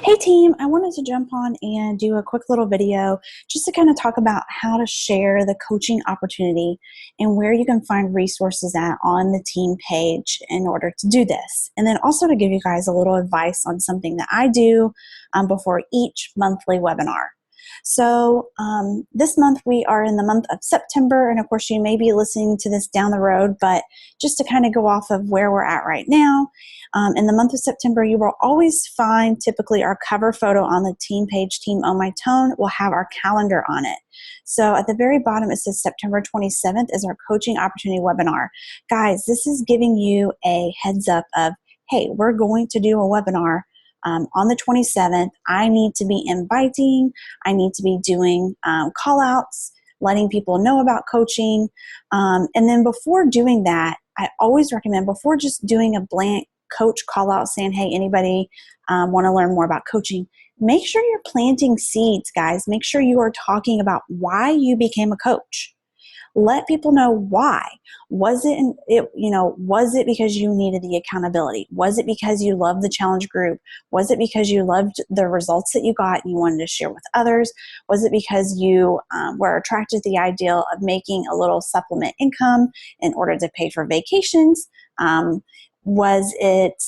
Hey team, I wanted to jump on and do a quick little video just to kind of talk about how to share the coaching opportunity and where you can find resources at on the team page in order to do this. And then also to give you guys a little advice on something that I do before each monthly webinar. So this month we are in the month of September, and of course you may be listening to this down the road, but just to kind of go off of where we're at right now, in the month of September you will always find typically our cover photo on the team page, Team On My Tone, will have our calendar on it. So at the very bottom it says September 27th is our coaching opportunity webinar. Guys, this is giving you a heads up of, hey, we're going to do a webinar on the 27th. I need to be inviting, I need to be doing call outs, letting people know about coaching. And then before doing that, I always recommend, before just doing a blank coach call out saying, hey, anybody want to learn more about coaching, make sure you're planting seeds, guys. Make sure you are talking about why you became a coach. Let people know why. Was it because you needed the accountability? Was it because you loved the challenge group? Was it because you loved the results that you got and you wanted to share with others? Was it because you were attracted to the ideal of making a little supplement income in order to pay for vacations? Was it,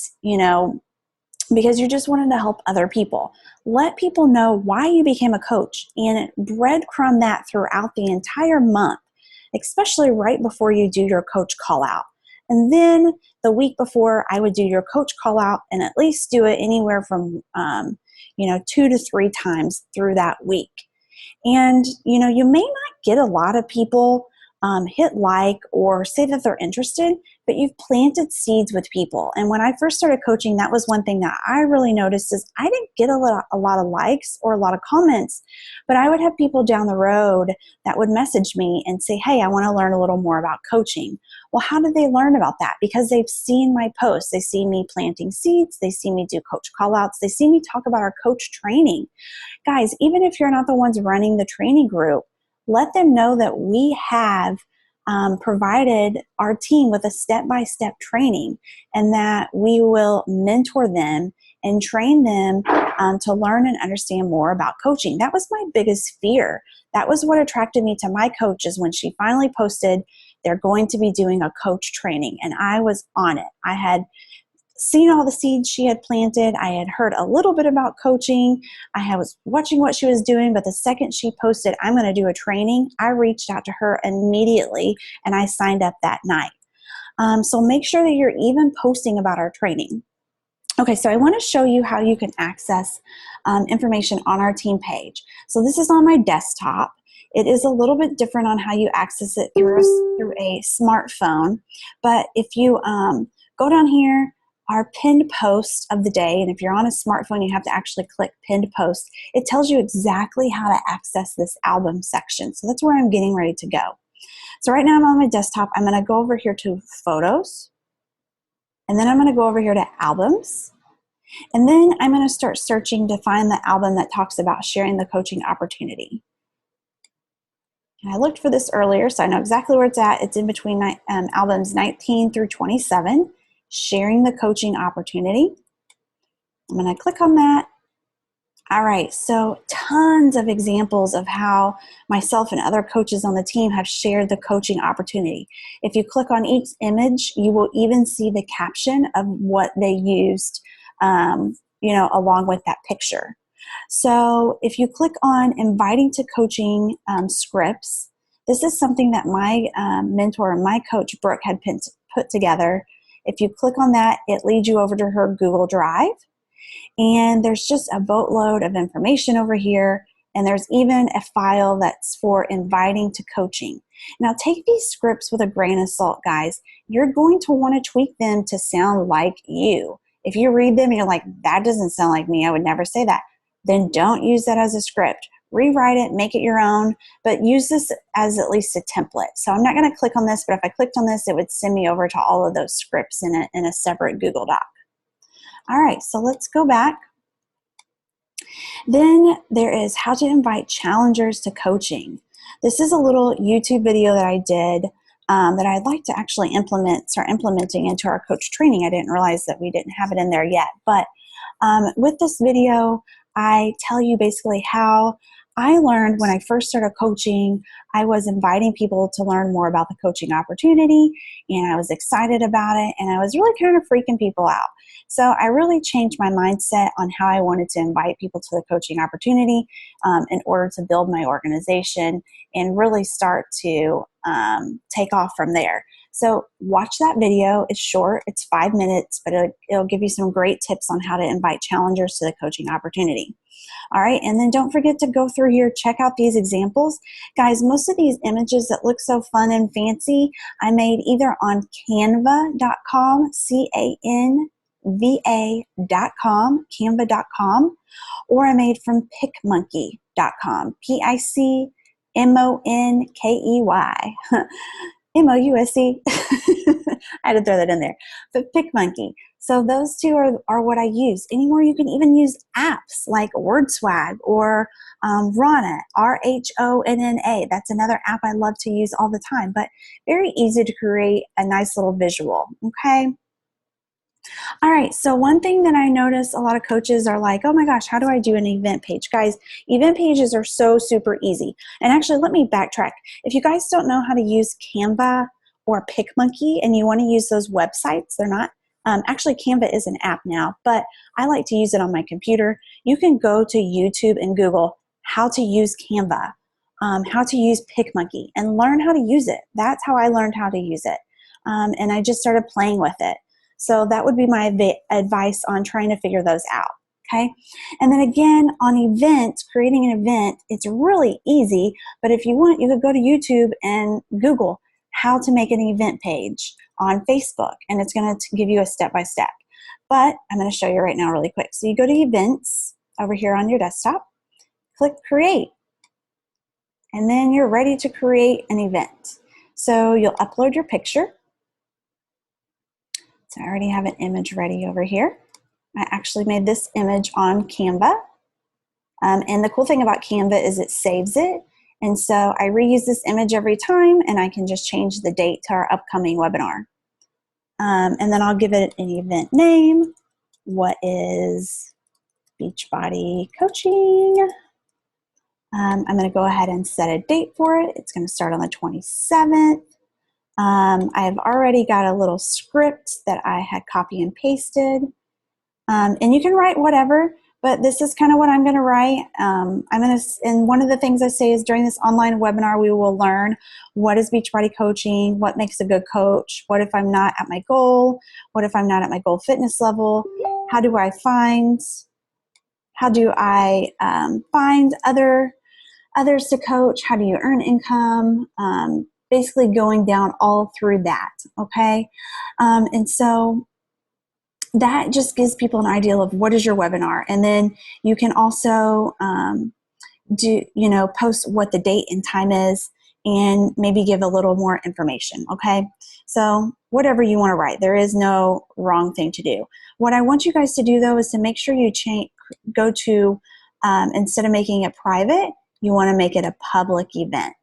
because you just wanted to help other people? Let people know why you became a coach and breadcrumb that throughout the entire month, especially right before you do your coach call out. And then the week before, I would do your coach call out and at least do it anywhere from 2 to 3 times through that week. And you may not get a lot of people hit like or say that they're interested, but you've planted seeds with people. And when I first started coaching, that was one thing that I really noticed is I didn't get a lot of likes or a lot of comments, but I would have people down the road that would message me and say, hey, I want to learn a little more about coaching. Well, how did they learn about that? Because they've seen my posts. They see me planting seeds. They see me do coach call outs. They see me talk about our coach training. Guys, even if you're not the ones running the training group, let them know that we have provided our team with a step-by-step training and that we will mentor them and train them to learn and understand more about coaching. That was my biggest fear. That was what attracted me to my coach, is when she finally posted they're going to be doing a coach training, and I was on it. I had seen all the seeds she had planted. I had heard a little bit about coaching. I was watching what she was doing, but the second she posted, I'm going to do a training, I reached out to her immediately and I signed up that night. So make sure that you're even posting about our training. Okay, so I want to show you how you can access information on our team page. So this is on my desktop. It is a little bit different on how you access it through a smartphone, but if you go down here, our pinned post of the day, and if you're on a smartphone, you have to actually click pinned post. It tells you exactly how to access this album section. So that's where I'm getting ready to go. So right now I'm on my desktop. I'm going to go over here to photos, and then I'm going to go over here to albums, and then I'm going to start searching to find the album that talks about sharing the coaching opportunity. And I looked for this earlier, so I know exactly where it's at. It's in between albums 19 through 27. Sharing the coaching opportunity. I'm going to click on that. All right, so tons of examples of how myself and other coaches on the team have shared the coaching opportunity. If you click on each image, you will even see the caption of what they used, along with that picture. So if you click on inviting to coaching scripts, this is something that my mentor and my coach, Brooke, had put together. If you click on that, it leads you over to her Google Drive. And there's just a boatload of information over here. And there's even a file that's for inviting to coaching. Now, take these scripts with a grain of salt, guys. You're going to want to tweak them to sound like you. If you read them and you're like, that doesn't sound like me, I would never say that, then don't use that as a script. Rewrite it, make it your own, but use this as at least a template. So I'm not going to click on this, but if I clicked on this, it would send me over to all of those scripts in a separate Google Doc. All right, so let's go back. Then there is how to invite challengers to coaching. This is a little YouTube video that I did that I'd like to actually start implementing into our coach training. I didn't realize that we didn't have it in there yet. But with this video, I tell you basically how I learned when I first started coaching. I was inviting people to learn more about the coaching opportunity, and I was excited about it, and I was really kind of freaking people out. So I really changed my mindset on how I wanted to invite people to the coaching opportunity in order to build my organization and really start to take off from there. So watch that video. It's short, it's 5 minutes, but it'll give you some great tips on how to invite challengers to the coaching opportunity. All right, and then don't forget to go through here, check out these examples. Guys, most of these images that look so fun and fancy, I made either on canva.com, canva.com, canva.com, or I made from picmonkey.com, PICMONKEY. MOUSE. I had to throw that in there. But PicMonkey. So those two are what I use. Anymore, you can even use apps like WordSwag or Ronna, RHONNA. That's another app I love to use all the time, but very easy to create a nice little visual, okay? All right, so one thing that I notice a lot of coaches are like, oh my gosh, how do I do an event page? Guys, event pages are so super easy. And actually, let me backtrack. If you guys don't know how to use Canva or PicMonkey and you want to use those websites, they're not. Actually, Canva is an app now, but I like to use it on my computer. You can go to YouTube and Google how to use Canva, how to use PicMonkey, and learn how to use it. That's how I learned how to use it. And I just started playing with it. So that would be my advice on trying to figure those out, okay? And then again, on events, creating an event, it's really easy, but if you want, you could go to YouTube and Google how to make an event page on Facebook, and it's gonna give you a step-by-step. But I'm gonna show you right now really quick. So you go to events over here on your desktop, click create, and then you're ready to create an event. So you'll upload your picture. So I already have an image ready over here. I actually made this image on Canva. And the cool thing about Canva is it saves it. And so I reuse this image every time, and I can just change the date to our upcoming webinar. And then I'll give it an event name. What is Beachbody Coaching? I'm going to go ahead and set a date for it. It's going to start on the 27th. I've already got a little script that I had copy and pasted. And you can write whatever, but this is kind of what I'm going to write. And one of the things I say is during this online webinar, we will learn what is Beachbody coaching, what makes a good coach, what if I'm not at my goal, what if I'm not at my goal fitness level, how do I find others to coach, how do you earn income, basically going down all through that, okay? And so that just gives people an idea of what is your webinar. And then you can also post what the date and time is and maybe give a little more information, okay? So whatever you want to write, there is no wrong thing to do. What I want you guys to do though is to make sure you go to, instead of making it private, you want to make it a public event.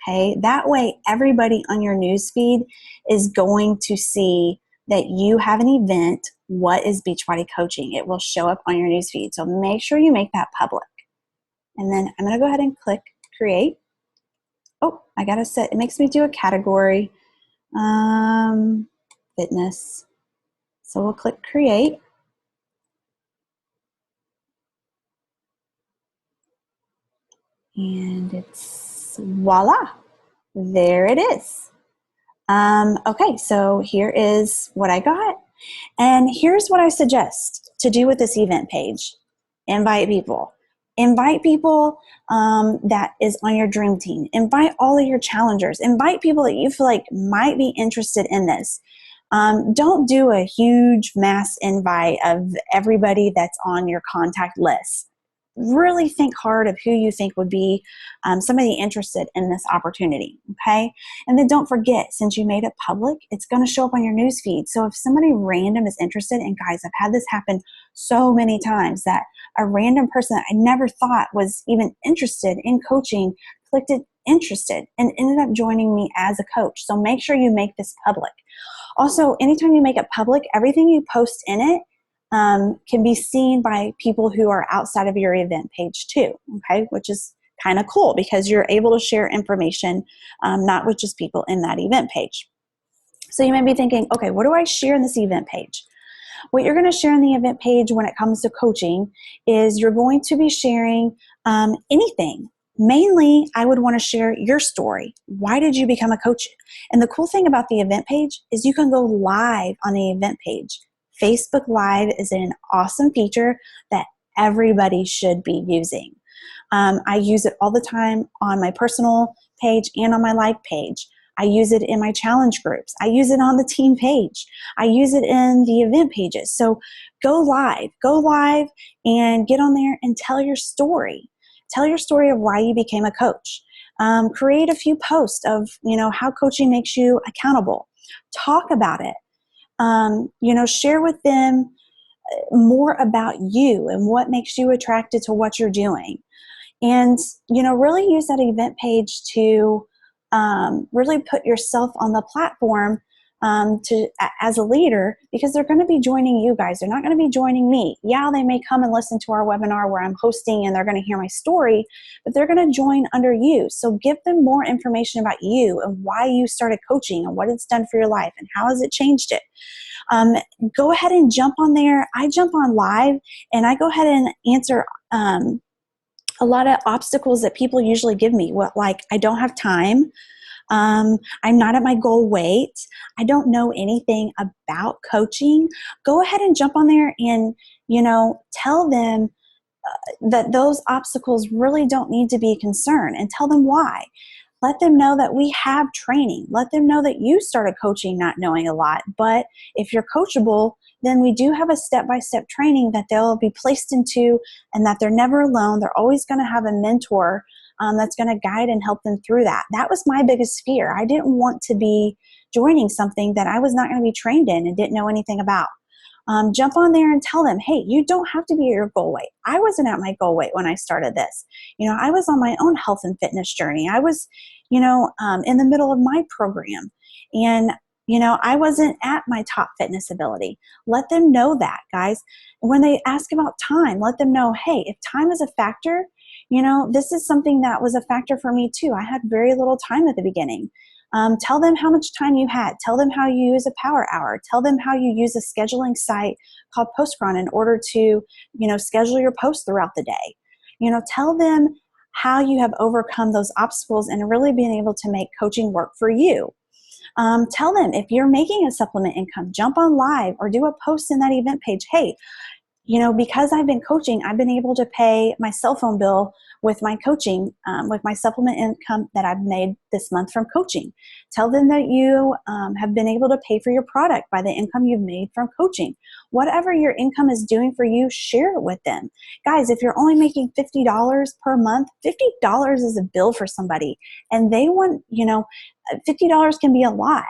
Okay, that way everybody on your newsfeed is going to see that you have an event. What is Beachbody Coaching? It will show up on your newsfeed. So make sure you make that public. And then I'm going to go ahead and click create. Oh, I got to set, it makes me do a category, fitness. So we'll click create. And it's voila. There it is. Okay, so here is what I got. And here's what I suggest to do with this event page. Invite people. Invite people that is on your dream team. Invite all of your challengers. Invite people that you feel like might be interested in this. Don't do a huge mass invite of everybody that's on your contact list. Really think hard of who you think would be somebody interested in this opportunity, okay? And then don't forget, since you made it public, it's going to show up on your newsfeed. So if somebody random is interested, and guys, I've had this happen so many times that a random person that I never thought was even interested in coaching clicked it interested and ended up joining me as a coach. So make sure you make this public. Also, anytime you make it public, everything you post in it can be seen by people who are outside of your event page too, okay, which is kind of cool because you're able to share information not with just people in that event page. So you may be thinking, okay, what do I share in this event page? What you're going to share in the event page when it comes to coaching is you're going to be sharing anything. Mainly, I would want to share your story. Why did you become a coach? And the cool thing about the event page is you can go live on the event page. Facebook Live is an awesome feature that everybody should be using. I use it all the time on my personal page and on my like page. I use it in my challenge groups. I use it on the team page. I use it in the event pages. So go live and get on there and tell your story. Tell your story of why you became a coach. Create a few posts of, how coaching makes you accountable. Talk about it. Share with them more about you and what makes you attracted to what you're doing. And, really use that event page to really put yourself on the platform as a leader, because they're going to be joining you guys. They're not going to be joining me. Yeah, they may come and listen to our webinar where I'm hosting and they're going to hear my story, but they're going to join under you. So give them more information about you and why you started coaching and what it's done for your life and how has it changed it. Go ahead and jump on there. I jump on live and I go ahead and answer a lot of obstacles that people usually give me. Like I don't have time. I'm not at my goal weight. I don't know anything about coaching. Go ahead and jump on there and, tell them that those obstacles really don't need to be a concern and tell them why. Let them know that we have training. Let them know that you started coaching not knowing a lot. But if you're coachable, then we do have a step-by-step training that they'll be placed into and that they're never alone. They're always going to have a mentor that's going to guide and help them through that. That was my biggest fear. I didn't want to be joining something that I was not going to be trained in and didn't know anything about. Jump on there and tell them, hey, you don't have to be at your goal weight. I wasn't at my goal weight when I started this. I was on my own health and fitness journey. I was, in the middle of my program. And, I wasn't at my top fitness ability. Let them know that, guys. When they ask about time, let them know, hey, if time is a factor, this is something that was a factor for me too. I had very little time at the beginning. Tell them how much time you had. Tell them how you use a power hour. Tell them how you use a scheduling site called Postcron in order to, schedule your posts throughout the day. Tell them how you have overcome those obstacles and really being able to make coaching work for you. Tell them if you're making a supplement income, jump on live or do a post in that event page. Hey, because I've been coaching, I've been able to pay my cell phone bill with my coaching, with my supplement income that I've made this month from coaching. Tell them that you have been able to pay for your product by the income you've made from coaching. Whatever your income is doing for you, share it with them. Guys, if you're only making $50 per month, $50 is a bill for somebody. And they want, $50 can be a lot.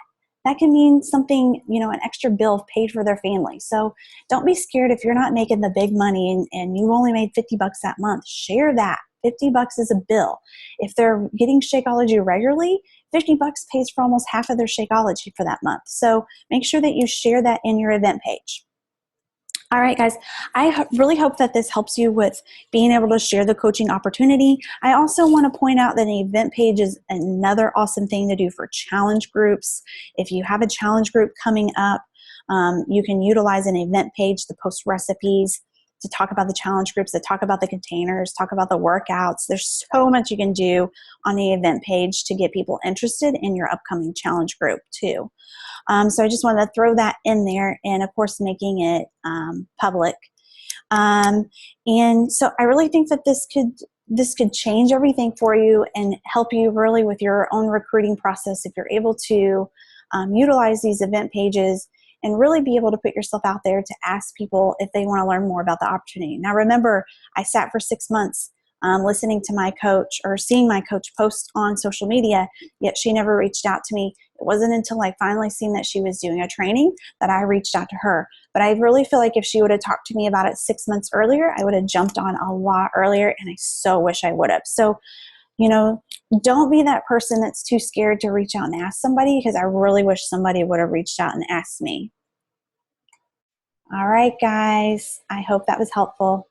That can mean something, an extra bill paid for their family. So don't be scared if you're not making the big money and you only made $50 that month. Share that. $50 is a bill. If they're getting Shakeology regularly, $50 pays for almost half of their Shakeology for that month. So make sure that you share that in your event page. All right, guys, I really hope that this helps you with being able to share the coaching opportunity. I also want to point out that an event page is another awesome thing to do for challenge groups. If you have a challenge group coming up, you can utilize an event page to post recipes, to talk about the challenge groups, to talk about the containers, talk about the workouts. There's so much you can do on the event page to get people interested in your upcoming challenge group too. So I just wanted to throw that in there, and of course making it public. And so I really think that this could change everything for you and help you really with your own recruiting process if you're able to utilize these event pages and really be able to put yourself out there to ask people if they want to learn more about the opportunity. Now remember, I sat for 6 months listening to my coach or seeing my coach post on social media, yet she never reached out to me. It wasn't until I finally seen that she was doing a training that I reached out to her. But I really feel like if she would have talked to me about it 6 months earlier, I would have jumped on a lot earlier, and I so wish I would have. So You know, don't be that person that's too scared to reach out and ask somebody, because I really wish somebody would have reached out and asked me. All right, guys, I hope that was helpful.